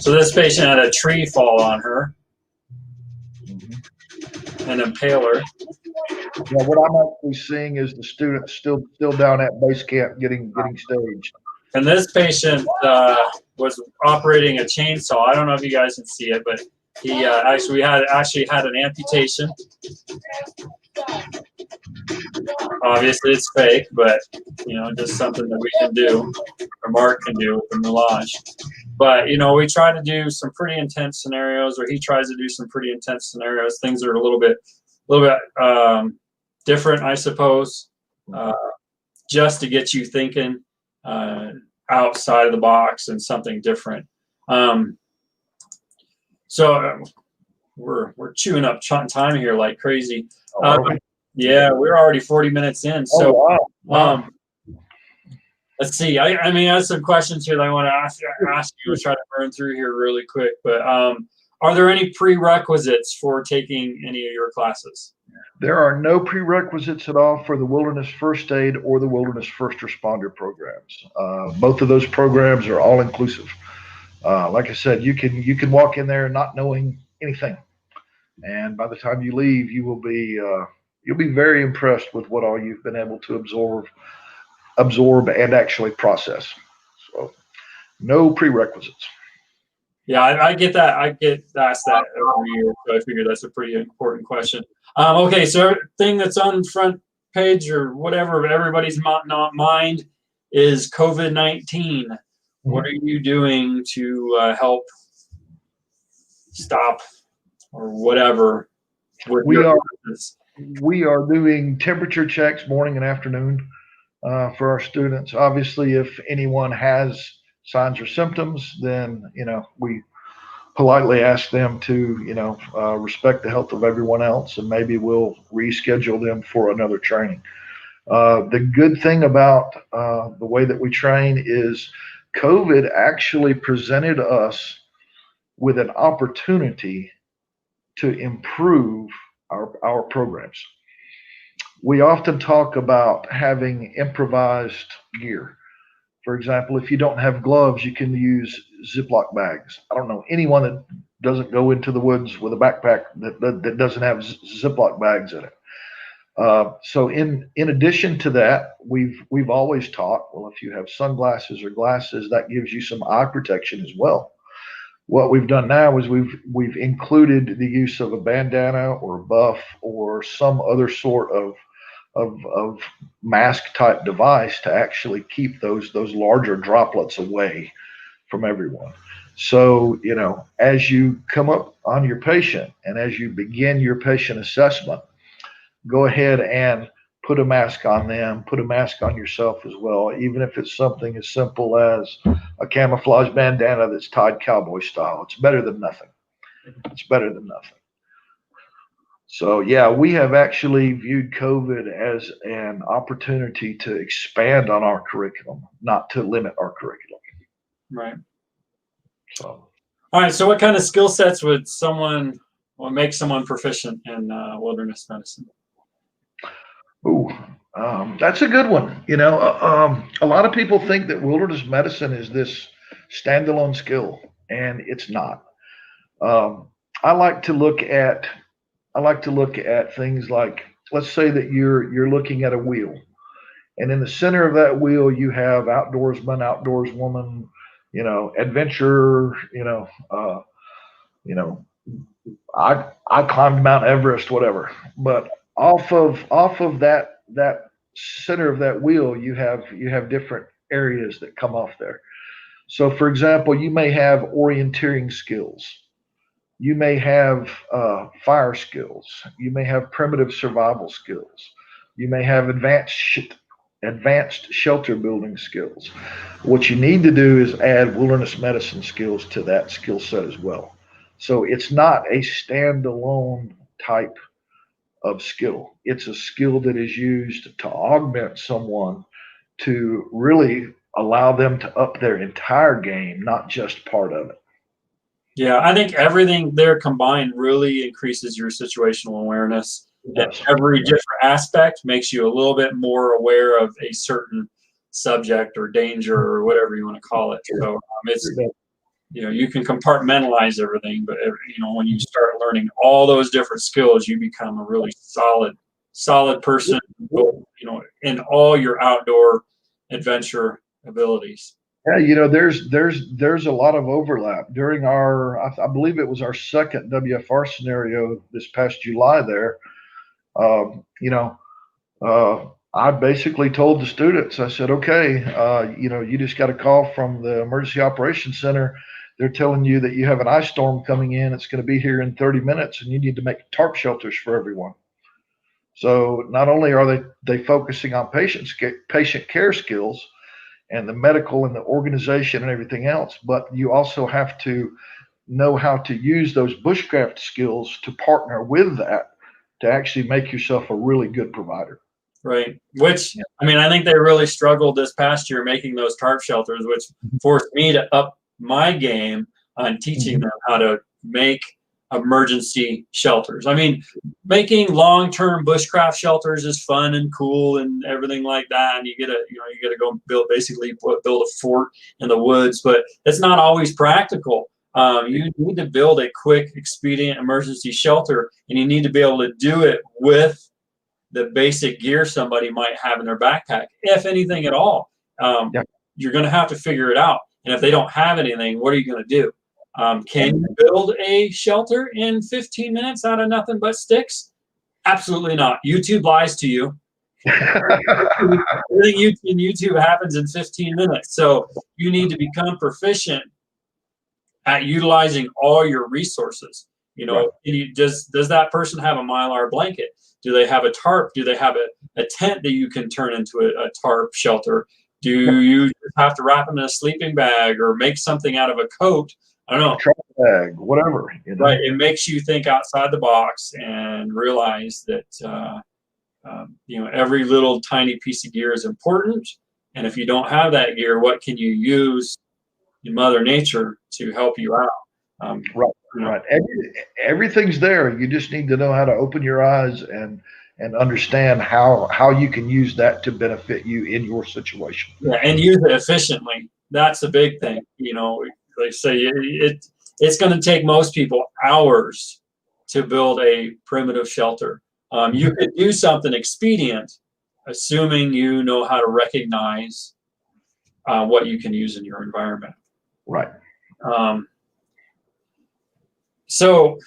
So this patient had a tree fall on her and impale her. Yeah, what I'm actually seeing is the students still down at base camp getting staged. And this patient was operating a chainsaw. I don't know if you guys can see it, but he actually had an amputation. Obviously, it's fake, but just something that we can do, or Mark can do with the moulage. But we try to do some pretty intense scenarios, or he tries to do some pretty intense scenarios. Things are a little bit different, I suppose, just to get you thinking outside of the box and something different. So we're chewing up time here like crazy. Yeah, we're already 40 minutes in. So, wow. Let's see. I mean, I have some questions here that I want to ask you. We'll try to burn through here really quick. But are there any prerequisites for taking any of your classes? There are no prerequisites at all for the Wilderness First Aid or the Wilderness First Responder programs. Both of those programs are all inclusive. Like I said, you can walk in there not knowing anything, and by the time you leave, you'll be very impressed with what all you've been able to absorb and actually process. So, no prerequisites. Yeah, I get that. I get asked that every year, so I figure that's a pretty important question. Okay, so thing that's on front page or whatever of everybody's mind is COVID-19. What are you doing to help stop or whatever? We are doing temperature checks morning and afternoon for our students. Obviously, if anyone has signs or symptoms, then we politely ask them to respect the health of everyone else, and maybe we'll reschedule them for another training. The good thing about the way that we train is COVID actually presented us with an opportunity to improve our programs. We often talk about having improvised gear. For example, if you don't have gloves, you can use Ziploc bags. I don't know anyone that doesn't go into the woods with a backpack that doesn't have Ziploc bags in it. So in addition to that, we've always taught, well, if you have sunglasses or glasses, that gives you some eye protection as well. What we've done now is we've included the use of a bandana or a buff or some other sort of mask type device to actually keep those larger droplets away from everyone. So, as you come up on your patient and as you begin your patient assessment, go ahead and put a mask on them, put a mask on yourself as well, even if it's something as simple as a camouflage bandana that's tied cowboy style. It's better than nothing. It's better than nothing. So, yeah, we have actually viewed COVID as an opportunity to expand on our curriculum, not to limit our curriculum. Right. So, all right. So what kind of skill sets would make someone proficient in wilderness medicine? Ooh, that's a good one. A lot of people think that wilderness medicine is this standalone skill, and it's not. I like to look at things like, let's say that you're looking at a wheel, and in the center of that wheel you have outdoorsman, outdoorswoman, adventurer. I climbed Mount Everest, whatever. But off of that center of that wheel, you have different areas that come off there. So, for example, you may have orienteering skills. You may have fire skills. You may have primitive survival skills. You may have advanced shelter building skills. What you need to do is add wilderness medicine skills to that skill set as well. So it's not a standalone type of skill. It's a skill that is used to augment someone to really allow them to up their entire game, not just part of it. Yeah, I think everything there combined really increases your situational awareness. And every different aspect makes you a little bit more aware of a certain subject or danger or whatever you want to call it. So it's you can compartmentalize everything, but when you start learning all those different skills, you become a really solid person, in all your outdoor adventure abilities. Yeah, there's a lot of overlap during I believe it was our second WFR scenario this past July there. I basically told the students, I said, okay, you just got a call from the emergency operations center. They're telling you that you have an ice storm coming in. It's going to be here in 30 minutes and you need to make tarp shelters for everyone. So not only are they focusing on patient care skills and the medical and the organization and everything else, but you also have to know how to use those bushcraft skills to partner with that to actually make yourself a really good provider. Right. Which, I mean, I think they really struggled this past year making those tarp shelters, which forced me to up my game on teaching them how to make emergency shelters. I mean, making long-term bushcraft shelters is fun and cool and everything like that. And you get to go build a fort in the woods, but it's not always practical. You need to build a quick, expedient emergency shelter, and you need to be able to do it with the basic gear somebody might have in their backpack, if anything at all. You're going to have to figure it out. And if they don't have anything, what are you going to do? Can you build a shelter in 15 minutes out of nothing but sticks? Absolutely not. YouTube lies to you. Everything in YouTube happens in 15 minutes. So you need to become proficient at utilizing all your resources. Does that person have a Mylar blanket? Do they have a tarp? Do they have a tent that you can turn into a tarp shelter? Do you have to wrap them in a sleeping bag or make something out of a coat? I don't know. A trash bag, whatever. Right. It makes you think outside the box and realize that every little tiny piece of gear is important. And if you don't have that gear, what can you use in Mother Nature to help you out? Right. Everything's there. You just need to know how to open your eyes and understand how you can use that to benefit you in your situation. Yeah, and use it efficiently. That's the big thing. They say it's going to take most people hours to build a primitive shelter. You could do something expedient, assuming you know how to recognize what you can use in your environment. Right. So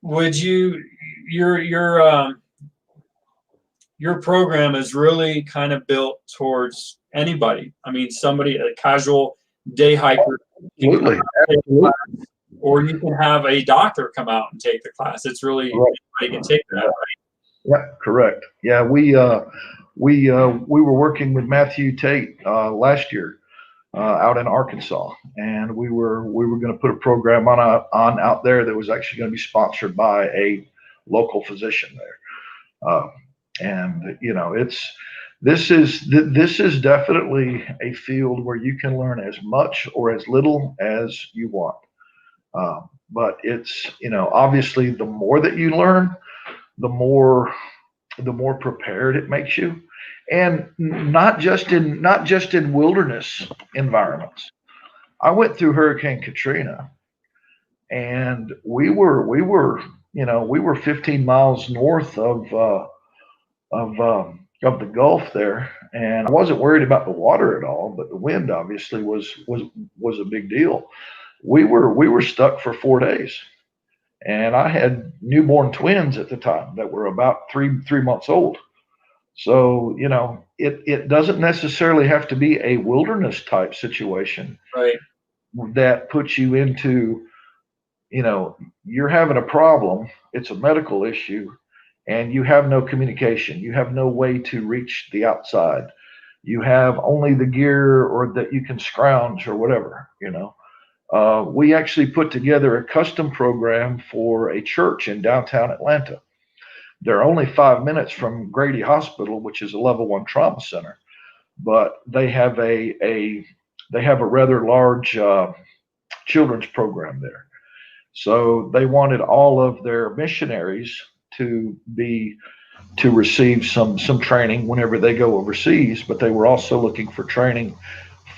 would your program is really kind of built towards anybody? I mean, a casual day hiker, Absolutely. or you can have a doctor come out and take the class. It's really anybody can take that, right? Yeah, correct. Yeah, we were working with Matthew Tate last year out in Arkansas, and we were going to put a program on out there that was actually going to be sponsored by a local physician there. This is definitely a field where you can learn as much or as little as you want. But it's, obviously the more that you learn, the more prepared it makes you. And not just in wilderness environments. I went through Hurricane Katrina, and we were 15 miles north of the Gulf there, and I wasn't worried about the water at all, but the wind obviously was a big deal. We were stuck for 4 days, and I had newborn twins at the time that were about three months old. So, it doesn't necessarily have to be a wilderness type situation, right, that puts you into, you're having a problem. It's a medical issue, and you have no communication. You have no way to reach the outside. You have only the gear or that you can scrounge or whatever, We actually put together a custom program for a church in downtown Atlanta. They're only 5 minutes from Grady Hospital, which is a level 1 trauma center, but they have a rather large children's program there. So they wanted all of their missionaries to receive some training whenever they go overseas, but they were also looking for training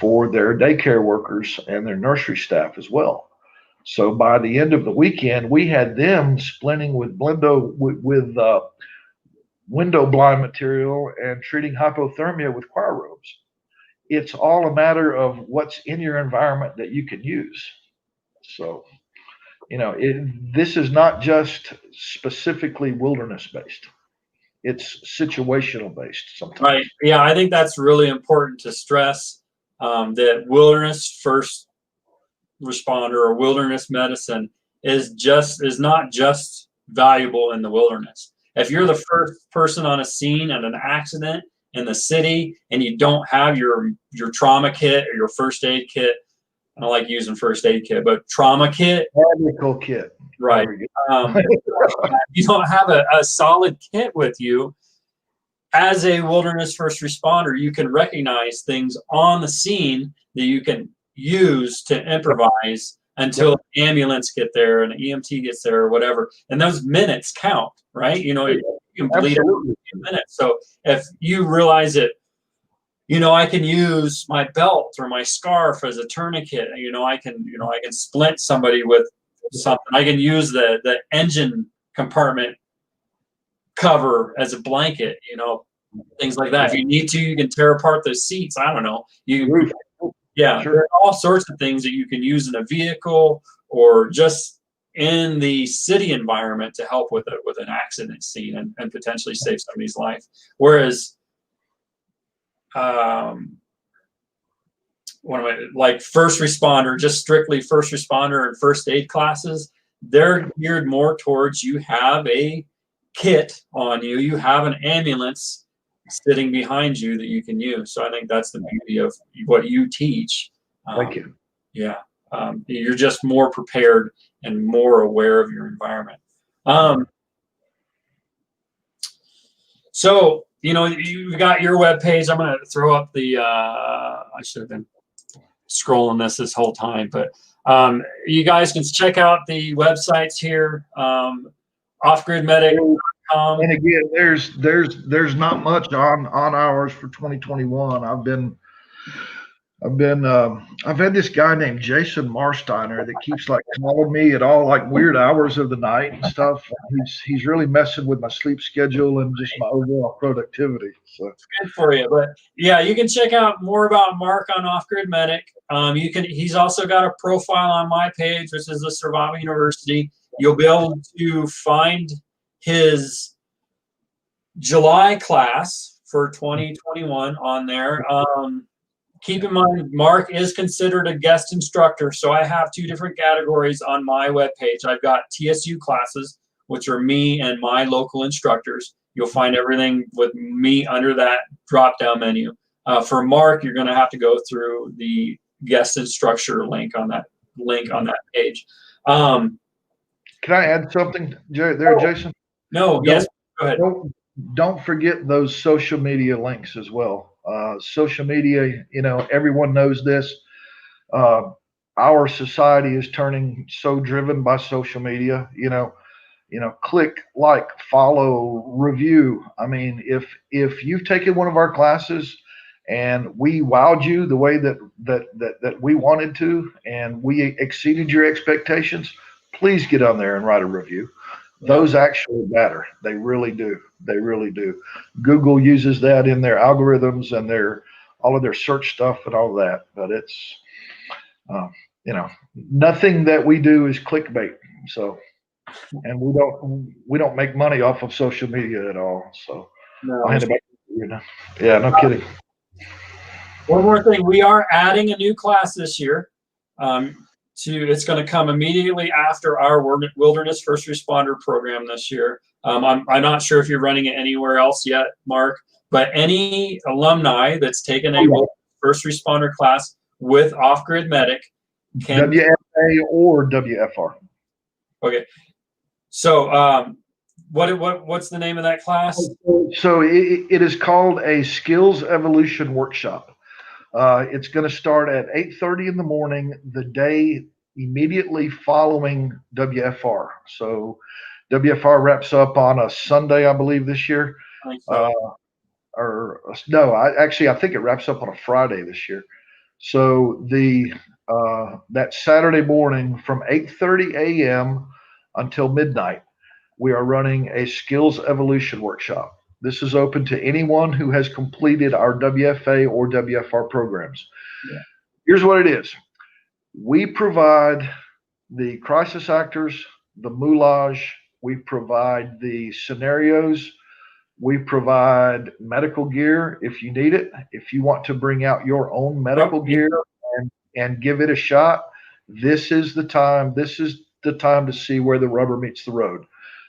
for their daycare workers and their nursery staff as well. So by the end of the weekend, we had them splinting with window blind material and treating hypothermia with choir robes. It's all a matter of what's in your environment that you can use. So, this is not just specifically wilderness based. It's situational based sometimes. Right. Yeah, I think that's really important to stress, that wilderness first responder or wilderness medicine is not just valuable in the wilderness. If you're the first person on a scene at an accident in the city and you don't have your trauma kit or your first aid kit, I don't like using first aid kit, but trauma kit, medical kit, right? You don't have a solid kit with you. As a wilderness first responder, you can recognize things on the scene that you can use to improvise until an ambulance get there and an EMT gets there or whatever. And those minutes count, right? You know, you can bleed out in a few minutes. So if you realize that, you know, I can use my belt or my scarf as a tourniquet. You know, I can splint somebody with something. I can use the engine compartment cover as a blanket, you know, things like that. If you need to, you can tear apart the seats. I don't know. You can, yeah, sure. There are all sorts of things that you can use in a vehicle or just in the city environment to help with an accident scene and potentially save somebody's life. Whereas, like first responder, just strictly first responder and first aid classes, they're geared more towards you have a kit on you, you have an ambulance sitting behind you that you can use. So I think that's the beauty of what you teach. Thank you. Yeah, you're just more prepared and more aware of your environment. So, you know, you've got your webpage. I'm going to throw up the, I should have been scrolling this whole time, but you guys can check out the websites here, offgridmedic.com. And again, there's not much on ours for 2021. I've had this guy named Jason Marsteiner that keeps like calling me at all like weird hours of the night and stuff. He's really messing with my sleep schedule and just my overall productivity. So it's good for you. But yeah, you can check out more about Mark on Off Grid Medic. He's also got a profile on my page, which is the Survival University. You'll be able to find his July class for 2021 on there. Keep in mind, Mark is considered a guest instructor, so I have two different categories on my webpage. I've got TSU classes, which are me and my local instructors. You'll find everything with me under that drop-down menu. For Mark, you're going to have to go through the guest instructor link on that page. Can I add something there, Jason? No, yes, go ahead. Don't forget those social media links as well. Social media, you know, everyone knows this. Our society is turning so driven by social media. You know, click, like, follow, review. I mean, if you've taken one of our classes and we wowed you the way that we wanted to, and we exceeded your expectations, please get on there and write a review. Those actually matter. They really do. They really do. Google uses that in their algorithms and all of their search stuff and all that. But it's, you know, nothing that we do is clickbait. So, and we don't make money off of social media at all. So, no. I'll hand it back to you now. Yeah, no kidding. One more thing, we are adding a new class this year. It's going to come immediately after our Wilderness First Responder program this year. I'm not sure if you're running it anywhere else yet, Mark, but any alumni that's taken a First Responder class with Off Grid Medic can WFA or WFR. Okay, so what's the name of that class? So it is called a Skills Evolution Workshop. It's going to start at 8:30 in the morning, the day immediately following WFR. So WFR wraps up on a Sunday, I believe, this year. I think so. I think it wraps up on a Friday this year. So that Saturday morning from 8:30 a.m. until midnight, we are running a Skills Evolution Workshop. This is open to anyone who has completed our WFA or WFR programs. Yeah. Here's what it is. We provide the crisis actors, the moulage, We provide the scenarios. We provide medical gear if you need it. If you want to bring out your own medical gear and give it a shot, this is the time. This is the time to see where the rubber meets the road.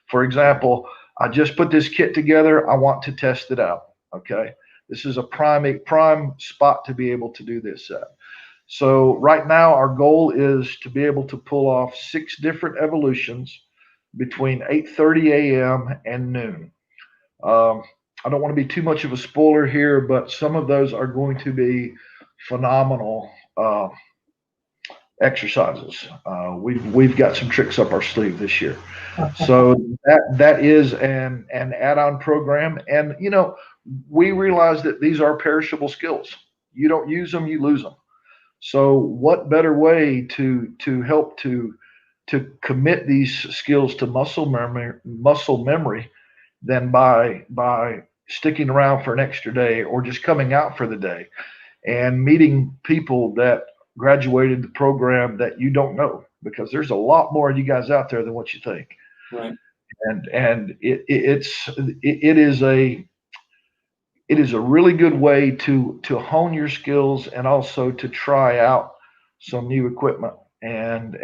For example, I just put this kit together. I want to test it out. Okay. This is a prime spot to be able to do this at. So right now our goal is to be able to pull off 6 different evolutions between 8:30 a.m. and noon. I don't want to be too much of a spoiler here, but some of those are going to be phenomenal exercises. We've got some tricks up our sleeve this year. So that is an add-on program. And, you know, we realize that these are perishable skills. You don't use them, you lose them. So what better way to help to commit these skills to muscle memory than by sticking around for an extra day or just coming out for the day and meeting people that graduated the program that you don't know, because there's a lot more of you guys out there than what you think. Right. And it is a really good way to hone your skills and also to try out some new equipment and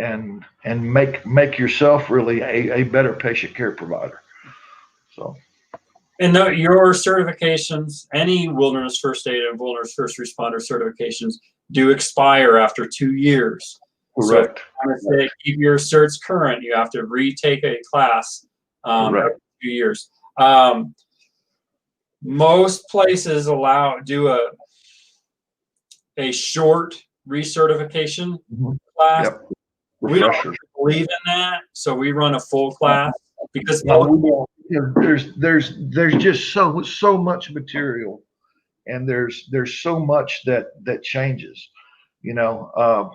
make yourself really a better patient care provider. So. And your certifications, any wilderness first aid and wilderness first responder certifications, do expire after 2 years. Correct. So keep your certs current. You have to retake a class every 2 years. Most places do a short recertification class. Yep. We don't believe in that, so we run a full class because there's just so much material, and there's so much that changes. You know,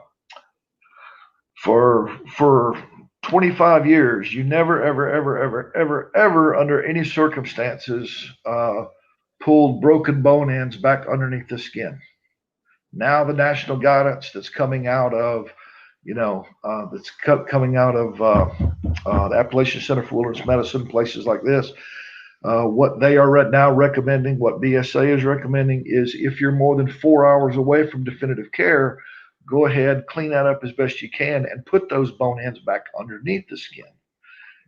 for 25 years, you never ever under any circumstances pulled broken bone ends back underneath the skin. Now the national guidance that's coming out of coming out of the Appalachian Center for Wilderness Medicine, places like this, what they are right now recommending, what BSA is recommending, is if you're more than 4 hours away from definitive care, go ahead, clean that up as best you can, and put those bone ends back underneath the skin.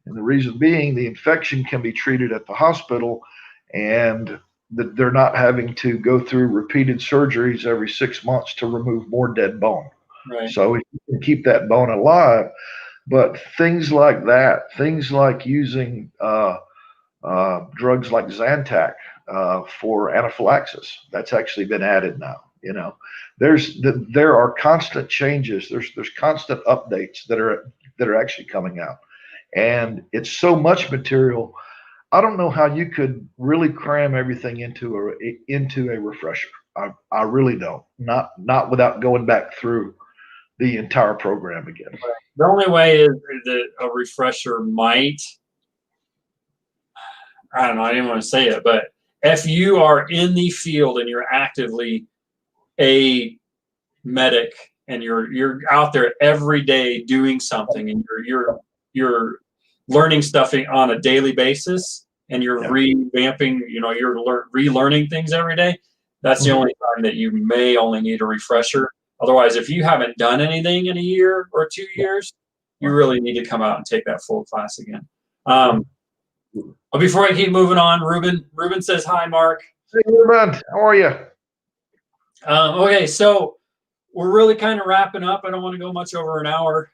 And the reason being, the infection can be treated at the hospital, and they're not having to go through repeated surgeries every 6 months to remove more dead bone. Right. So if you can keep that bone alive, but things like that, things like using drugs like Zantac for anaphylaxis, that's actually been added now. You know, there are constant changes. There's constant updates that are actually coming out, and it's so much material. I don't know how you could really cram everything into a refresher. I really don't. Not without going back through the entire program again. The only way is that a refresher might, I don't know, I didn't want to say it, but if you are in the field and you're actively a medic and you're out there every day doing something and you're learning stuff on a daily basis and you're revamping, you're relearning things every day, that's the only time that you may only need a refresher. Otherwise, if you haven't done anything in a year or 2 years, you really need to come out and take that full class again. But before I keep moving on, Ruben says, hi, Mark. Hey, Ruben, how are you? Okay, so we're really kind of wrapping up. I don't want to go much over an hour.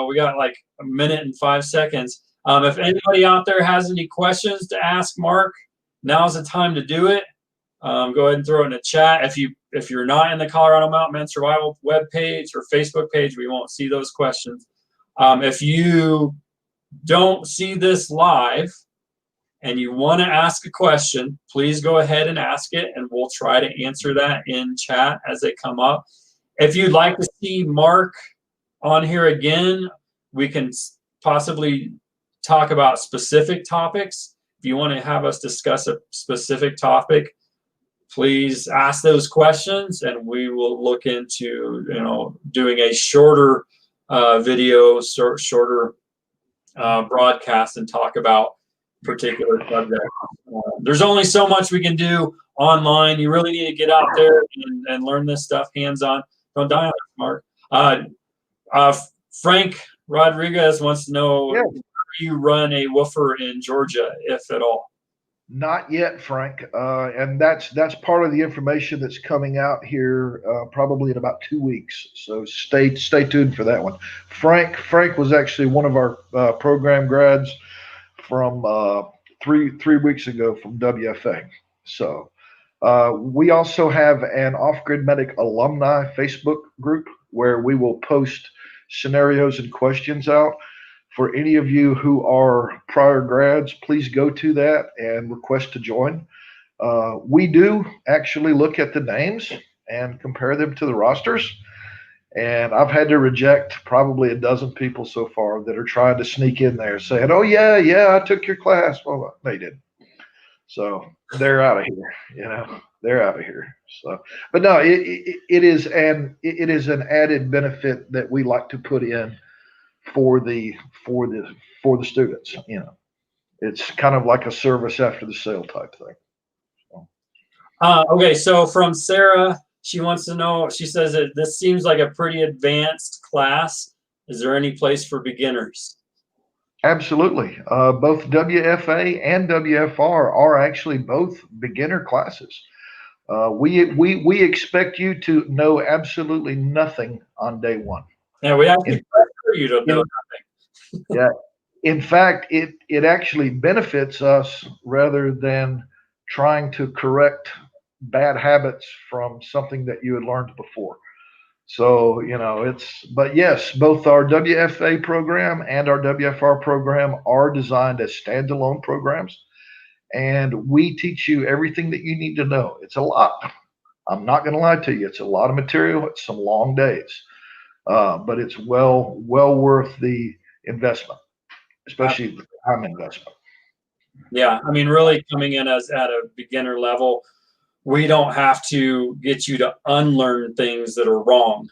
We got like 1 minute and 5 seconds. If anybody out there has any questions to ask Mark, now's the time to do it. Go ahead and throw it in the chat. If you're not in the Colorado Mountain Men Survival webpage or Facebook page, we won't see those questions. If you don't see this live and you want to ask a question, please go ahead and ask it, and we'll try to answer that in chat as they come up. If you'd like to see Mark on here again, we can possibly talk about specific topics. If you want to have us discuss a specific topic, please ask those questions, and we will look into doing a shorter video, shorter broadcast and talk about particular subjects. There's only so much we can do online. You really need to get out there and learn this stuff hands-on. Don't die on it, Mark. Frank Rodriguez wants to know, Yeah. do you run a woofer in Georgia, if at all? Not yet, Frank. And that's part of the information that's coming out here probably in about 2 weeks. So stay tuned for that one. Frank was actually one of our program grads from 3 weeks ago from WFA. So we also have an Off-Grid Medic alumni Facebook group where we will post scenarios and questions out. For any of you who are prior grads, please go to that and request to join. We do actually look at the names and compare them to the rosters. And I've had to reject probably a dozen people so far that are trying to sneak in there saying, oh, yeah, I took your class. Well, they didn't. So they're out of here, they're out of here. So, but no, it is an added benefit that we like to put in for the students. It's kind of like a service after the sale type thing. Okay, so from Sarah, she wants to know, she says that this seems like a pretty advanced class. Is there any place for beginners? Absolutely. Both WFA and WFR are actually both beginner classes. We expect you to know absolutely nothing on day one. Yeah, we actually pressure you to know nothing. Yeah. In fact, it actually benefits us rather than trying to correct bad habits from something that you had learned before. So, but yes, both our WFA program and our WFR program are designed as standalone programs. And we teach you everything that you need to know. It's a lot. I'm not going to lie to you. It's a lot of material. It's some long days. But it's well worth the investment, especially the time investment. Yeah, I mean, really coming in as at a beginner level, we don't have to get you to unlearn things that are wrong.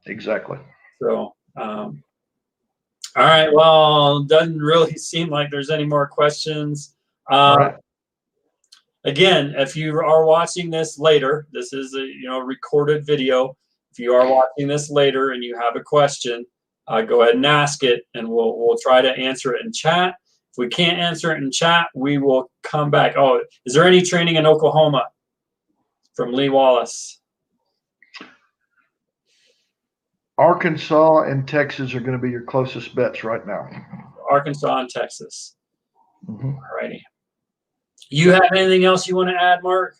Exactly. So, all right. Well, doesn't really seem like there's any more questions. All right. Again, if you are watching this later, this is a recorded video. If you are watching this later and you have a question, go ahead and ask it, and we'll try to answer it in chat. If we can't answer it in chat, we will come back. Oh, is there any training in Oklahoma? From Lee Wallace. Arkansas and Texas are going to be your closest bets right now. Arkansas and Texas. Mm-hmm. All righty. You have anything else you want to add, Mark?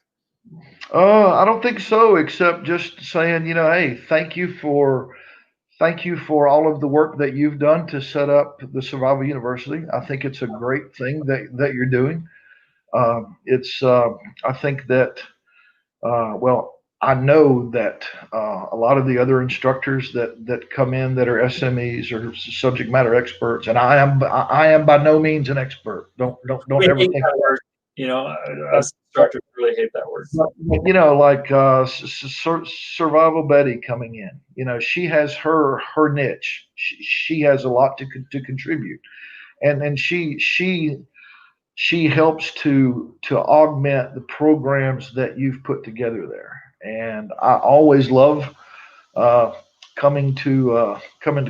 I don't think so, except just saying, hey, thank you for all of the work that you've done to set up the Survival University. I think it's a great thing that you're doing. I think that, I know that a lot of the other instructors that come in that are SMEs or subject matter experts, and I am by no means an expert. Don't ever think that word. Us instructors really hate that word. Like Survival Betty coming in. She has her niche. She has a lot to contribute, and she helps to augment the programs that you've put together there. And I always love coming to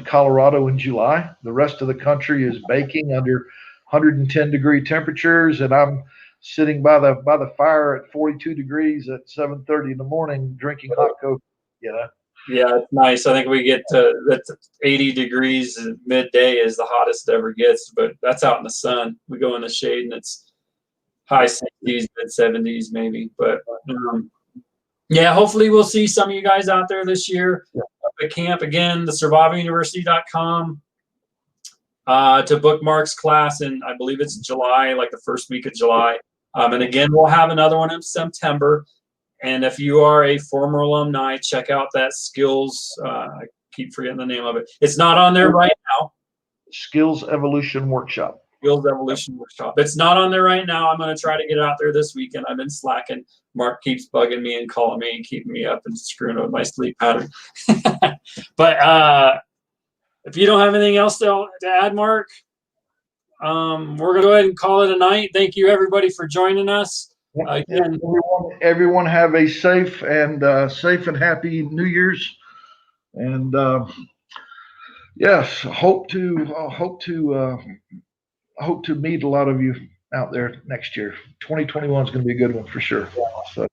Colorado in July. The rest of the country is baking under 110-degree temperatures, and I'm sitting by the fire at 42 degrees at 7:30 in the morning, drinking hot cocoa. Yeah, it's nice. I think we get to that's 80 degrees midday is the hottest it ever gets, but that's out in the sun. We go in the shade and it's high 60s, mid 70s maybe. But yeah, hopefully we'll see some of you guys out there this year at camp. Again, the survivaluniversity.com to book Mark's class, and I believe it's July, like the first week of July. And again, we'll have another one in September. And if you are a former alumni, check out that skills. I keep forgetting the name of it. It's not on there right now. Skills Evolution Workshop. Skills Evolution Workshop. It's not on there right now. I'm going to try to get it out there this weekend. I've been slacking. Mark keeps bugging me and calling me and keeping me up and screwing up my sleep pattern. But if you don't have anything else to add, Mark? we're going to go ahead and call it a night. Thank you, everybody, for joining us. Again, everyone have a safe and happy New Year's. And yes, hope to meet a lot of you out there next year. 2021 is going to be a good one for sure. So,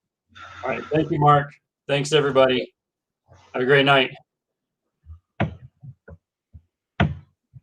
all right. Thank you, Mark. Thanks, everybody. Have a great night.